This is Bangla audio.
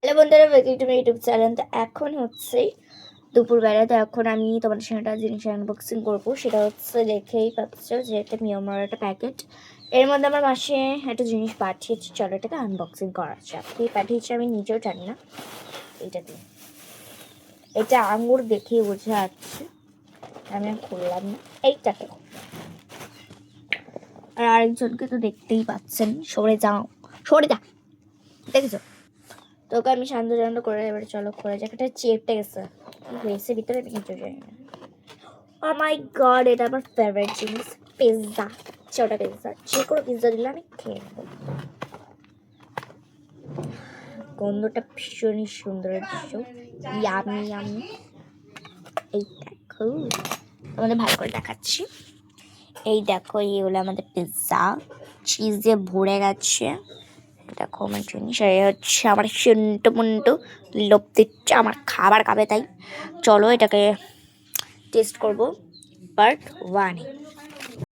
হ্যালো বন্ধুরা, welcome to my YouTube channel. তো এখন হচ্ছে দুপুরবেলা। তো এখন আমি তোমাদের সঙ্গে একটা জিনিস আনবক্সিং করবো। সেটা হচ্ছে, দেখেই পাচ্ছ যে এটা মিয়ামার একটা প্যাকেট। এর মধ্যে আমার মাসে একটা জিনিস পাঠিয়েছে, চলো এটাকে আনবক্সিং করা যাক। কি পাঠিয়েছে আমি নিজেও জানি না। এইটাতে এটা আঙুর দেখেই বোঝা যাচ্ছে, আমি আর খুললাম না। এইটাকে আর আরেকজনকে তো দেখতেই পাচ্ছেন, সরে যাও, সরে যা, দেখেছো? তোকে আমি শান্ত শান্ত করে এবারে চলো করে যাক। একটা চেপটে গেছে, কি হয়েছে ভিতরে আমি কিছু জানি না। ও মাই গড, এটা আমার ফেভারিট জিনিস, পিৎজা। ছোটা পিৎজা, যে কোনো পিৎজা দিলে আমি খেয়ে নেবো। গন্ধটা ভীষণই সুন্দর, দৃশ্য ইয়ামি ইয়ামি। এই দেখো, আমাদের ভালো করে দেখাচ্ছি। এই দেখো, এই হলো আমাদের পিৎজা, চিজ দিয়ে ভরে গেছে। দেখো আমার জিনিস, এই হচ্ছে আমার সিন্টু মুন্টু, লোভ দিচ্ছে আমার খাবার খাবে, তাই চলো এটাকে টেস্ট করবো পার্ট 1।